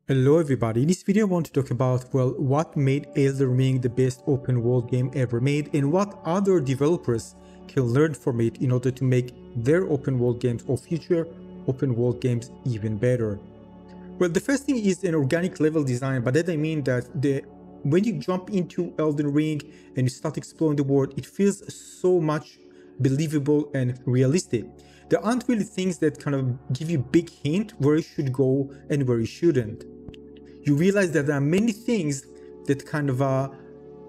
Hello everybody, in this video I want to talk about, what made Elden Ring the best open world game ever made and what other developers can learn from it in order to make their open world games or future open world games even better. Well, the first thing is an organic level design. By that I mean that when you jump into Elden Ring and you start exploring the world, it feels so much believable and realistic. There aren't really things that kind of give you big hint where you should go and where you shouldn't. You realize that there are many things that kind of are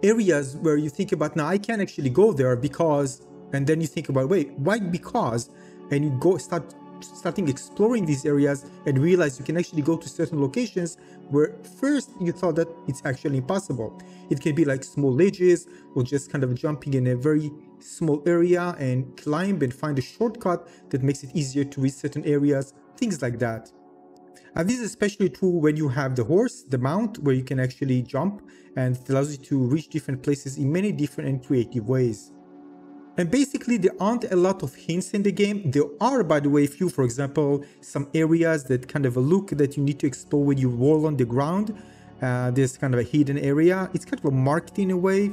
areas where you think about, now I can't actually go there because, and then you think about, wait, why because? And you go starting exploring these areas and realize you can actually go to certain locations where first you thought that it's actually impossible. It can be like small ledges or just kind of jumping in a very small area and climb and find a shortcut that makes it easier to reach certain areas, things like that. And this is especially true when you have the horse, the mount, where you can actually jump, and it allows you to reach different places in many different and creative ways. And basically there aren't a lot of hints in the game. There are, by the way, a few, for example, some areas that kind of a look that you need to explore when you roll on the ground. There's kind of a hidden area. It's kind of a marked in a way,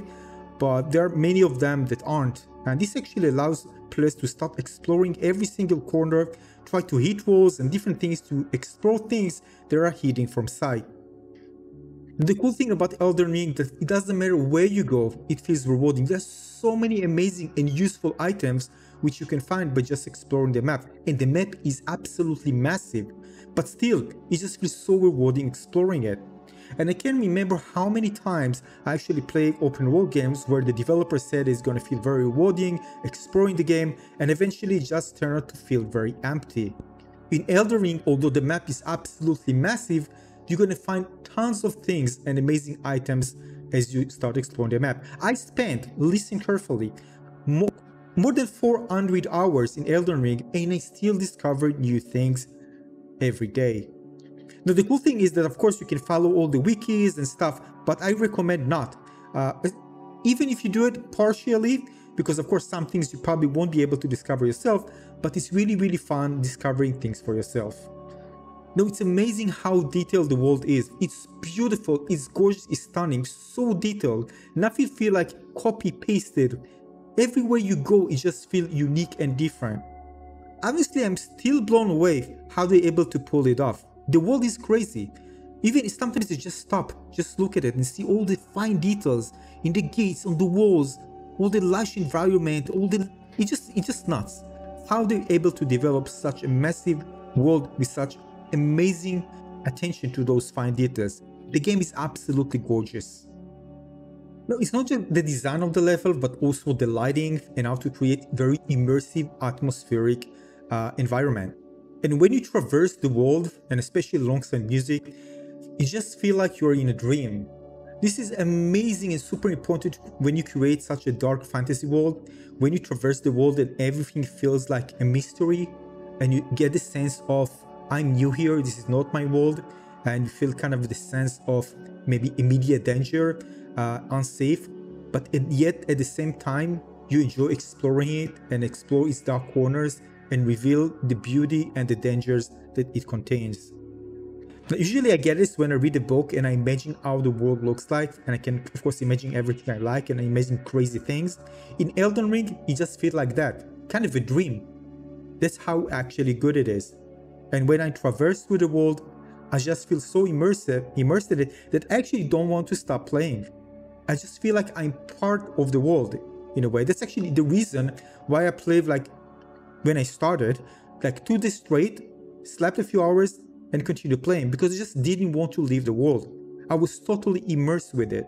but there are many of them that aren't. And this actually allows players to start exploring every single corner, try to hit walls and different things to explore things that are hidden from sight. The cool thing about Elden Ring is that it doesn't matter where you go, it feels rewarding. There's so many amazing and useful items which you can find by just exploring the map. And the map is absolutely massive, but still, it just feels so rewarding exploring it. And I can't remember how many times I actually played open world games where the developer said it's going to feel very rewarding exploring the game and eventually just turned out to feel very empty. In Elden Ring, although the map is absolutely massive, you're going to find tons of things and amazing items as you start exploring the map. I spent, listen carefully, more than 400 hours in Elden Ring and I still discover new things every day. Now the cool thing is that of course you can follow all the wikis and stuff, but I recommend not. Even if you do it partially, because of course some things you probably won't be able to discover yourself, but it's really fun discovering things for yourself. Now it's amazing how detailed the world is. It's beautiful, it's gorgeous, it's stunning, so detailed. Nothing feel like copy pasted. Everywhere you go it just feels unique and different. Honestly, I'm still blown away how they're able to pull it off. The world is crazy. Even sometimes you just stop, just look at it and see all the fine details in the gates, on the walls, all the lush environment, it's just nuts. How they're able to develop such a massive world with such amazing attention to those fine details. The game is absolutely gorgeous. No, it's not just the design of the level, but also the lighting and how to create very immersive atmospheric environment. And when you traverse the world, and especially alongside music, you just feel like you're in a dream. This is amazing and super important when you create such a dark fantasy world, when you traverse the world and everything feels like a mystery, and you get the sense of, I'm new here, this is not my world, and you feel kind of the sense of maybe immediate danger, unsafe, but yet at the same time, you enjoy exploring it and explore its dark corners and reveal the beauty and the dangers that it contains. Now, usually I get this when I read a book and I imagine how the world looks like, and I can of course imagine everything I like and I imagine crazy things. In Elden Ring, it just feels like that, kind of a dream. That's how actually good it is. And when I traverse through the world, I just feel so immersed in it that I actually don't want to stop playing. I just feel like I'm part of the world in a way. That's actually the reason why I played like when I started, like 2 days straight, slept a few hours and continued playing because I just didn't want to leave the world. I was totally immersed with it.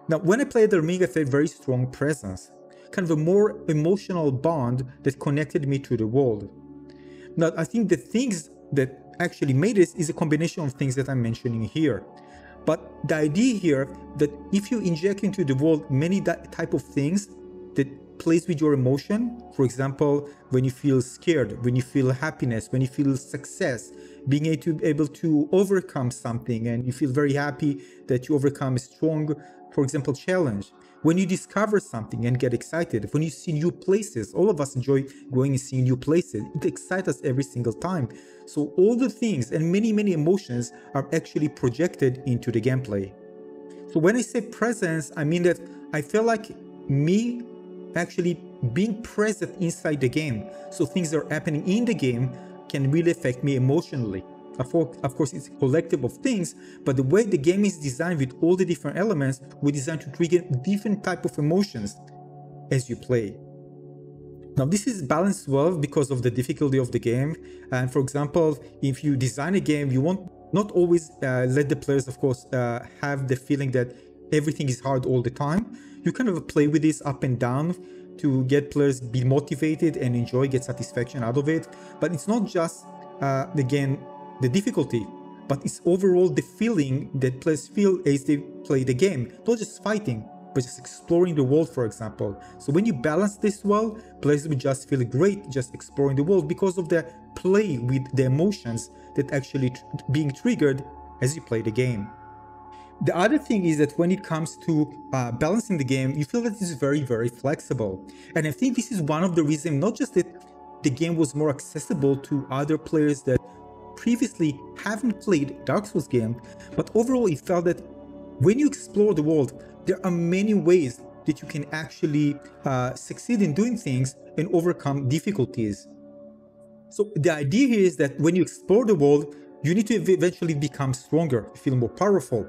Now, when I played Elden Ring, I felt very strong presence, kind of a more emotional bond that connected me to the world. Now, I think the things that actually made this is a combination of things that I'm mentioning here. But the idea here that if you inject into the world many type of things that plays with your emotion, for example, when you feel scared, when you feel happiness, when you feel success, being able to overcome something and you feel very happy that you overcome a strong for example, challenge. When you discover something and get excited, when you see new places, all of us enjoy going and seeing new places. It excites us every single time. So all the things and many emotions are actually projected into the gameplay. So when I say presence, I mean that I feel like me actually being present inside the game. So things that are happening in the game can really affect me emotionally. Of course, it's a collective of things, but the way the game is designed with all the different elements, we designed to trigger different type of emotions as you play. Now, this is balanced well because of the difficulty of the game. And for example, if you design a game, you want not always let the players, of course, have the feeling that everything is hard all the time. You kind of play with this up and down to get players be motivated and enjoy, get satisfaction out of it. But it's not just, again, the difficulty, but it's overall the feeling that players feel as they play the game. Not just fighting, but just exploring the world, for example. So when you balance this well, players will just feel great just exploring the world because of the play with the emotions that actually being triggered as you play the game. The other thing is that when it comes to balancing the game, you feel that it's very flexible. And I think this is one of the reasons, not just that the game was more accessible to other players that previously haven't played Dark Souls game, but overall it felt that when you explore the world, there are many ways that you can actually succeed in doing things and overcome difficulties. So the idea here is that when you explore the world, you need to eventually become stronger, feel more powerful.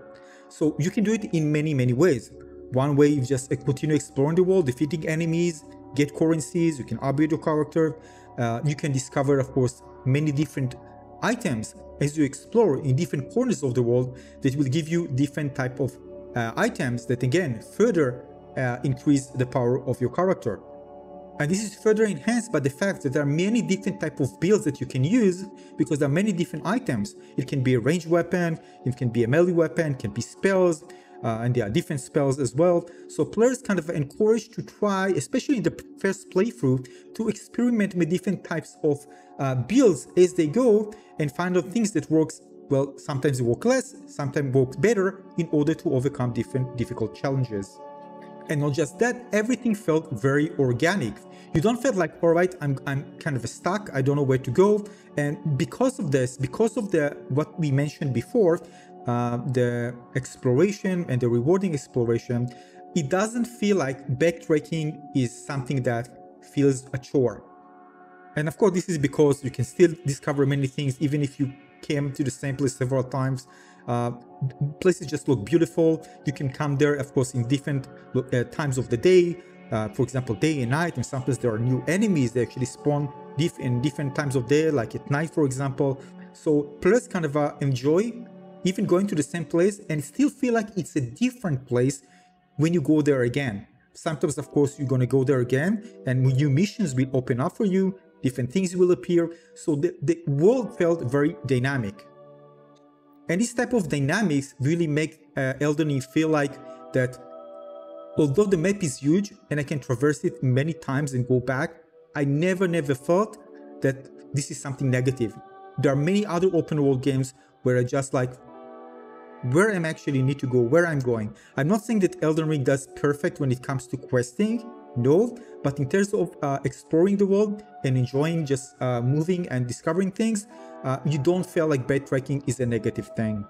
So you can do it in many ways. One way is just continue exploring the world, defeating enemies, get currencies, you can upgrade your character. You can discover, of course, many different items as you explore in different corners of the world that will give you different type of items that again further increase the power of your character. And this is further enhanced by the fact that there are many different type of builds that you can use because there are many different items. It can be a ranged weapon, it can be a melee weapon, it can be spells, and there are different spells as well. So players kind of encouraged to try, especially in the first playthrough, to experiment with different types of builds as they go and find out things that works well. Sometimes it works less, sometimes works better in order to overcome different difficult challenges. And not just that, everything felt very organic. You don't feel like, all right, I'm kind of stuck, I don't know where to go. And because of this, because of what we mentioned before, the exploration and the rewarding exploration, it doesn't feel like backtracking is something that feels a chore. And of course, this is because you can still discover many things even if you came to the same place several times. Places just look beautiful. You can come there, of course, in different times of the day. For example, day and night, and sometimes there are new enemies. They actually spawn in different times of day, like at night, for example. So players kind of enjoy even going to the same place and still feel like it's a different place when you go there again. Sometimes, of course, you're going to go there again and new missions will open up for you, different things will appear. So the world felt very dynamic. And this type of dynamics really make Elden Ring feel like that although the map is huge and I can traverse it many times and go back, I never felt that this is something negative. There are many other open world games where I just like, where I'm actually need to go, where I'm going. I'm not saying that Elden Ring does perfect when it comes to questing, no, but in terms of exploring the world and enjoying just moving and discovering things, you don't feel like backtracking is a negative thing.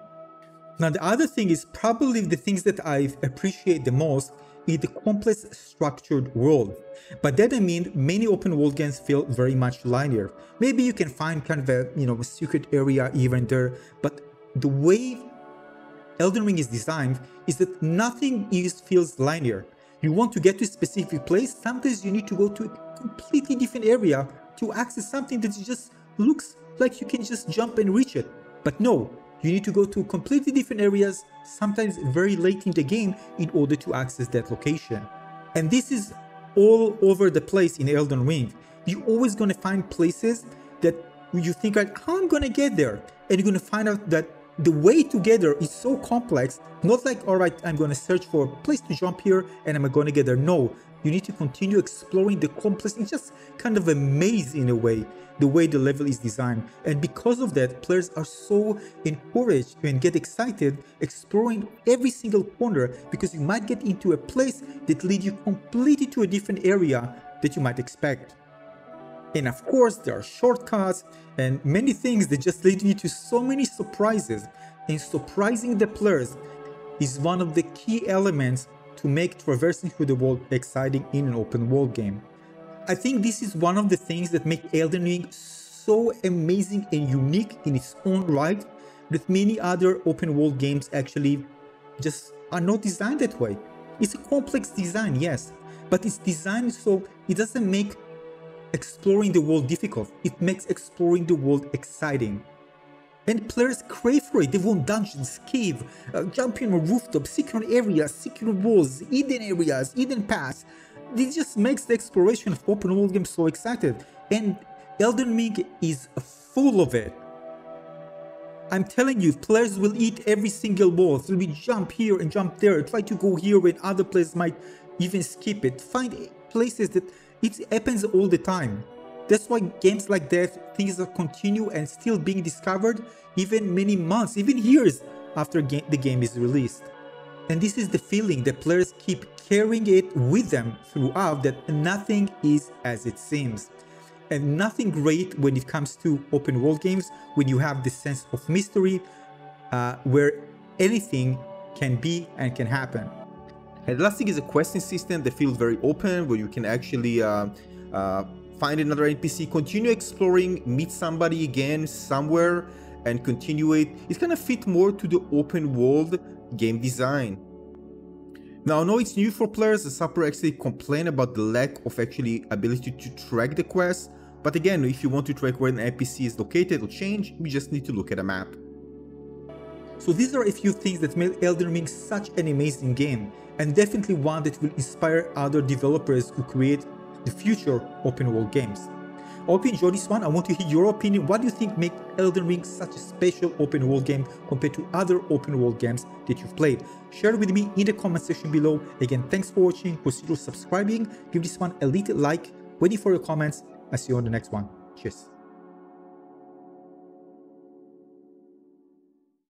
Now, the other thing is probably the things that I appreciate the most is the complex structured world. By that I mean many open world games feel very much linear. Maybe you can find kind of a a secret area even there, but the way Elden Ring is designed is that nothing feels linear. You want to get to a specific place, sometimes you need to go to a completely different area to access something that just looks like you can just jump and reach it. But no, you need to go to completely different areas, sometimes very late in the game, in order to access that location. And this is all over the place in Elden Ring. You're always going to find places that you think, like, how I'm going to get there? And you're going to find out that the way to get there is so complex, not like, all right, I'm going to search for a place to jump here and I'm going to get there. No, You need to continue exploring the complex. It's just kind of a maze in a way, the way the level is designed. And because of that, players are so encouraged and get excited exploring every single corner, because you might get into a place that leads you completely to a different area that you might expect. And of course, there are shortcuts and many things that just lead you to so many surprises. And surprising the players is one of the key elements to make traversing through the world exciting in an open world game. I think this is one of the things that make Elden Ring so amazing and unique in its own right, that many other open world games actually just are not designed that way. It's a complex design, yes, but it's designed so it doesn't make exploring the world difficult. It makes exploring the world exciting. And players crave for it. They want dungeons, cave, jumping on rooftops, secret areas, secret walls, hidden areas, hidden paths. This just makes the exploration of open world games so excited. And Elden Ring is full of it. I'm telling you, players will eat every single wall. They'll be jump here and jump there, try to go here when other players might even skip it. Find places that it happens all the time. That's why games like that, things that continue and still being discovered even many months, even years after the game is released. And this is the feeling that players keep carrying it with them throughout, that nothing is as it seems. And nothing great when it comes to open world games, when you have this sense of mystery, where anything can be and can happen. And the last thing is a questing system that feels very open, where you can actually find another NPC, continue exploring, meet somebody again somewhere, and continue it. It's kind of fit more to the open world game design. Now, I know it's new for players. The supper actually complain about the lack of actually ability to track the quest. But again, if you want to track where an NPC is located or change, you just need to look at a map. So these are a few things that made Elden Ring such an amazing game, and definitely one that will inspire other developers who create the future open world games. I hope you enjoyed this one. I want to hear your opinion. What do you think makes Elden Ring such a special open world game compared to other open world games that you've played? Share it with me in the comment section below. Again, thanks for watching. Consider subscribing. Give this one a little like. Waiting for your comments. I'll see you on the next one. Cheers.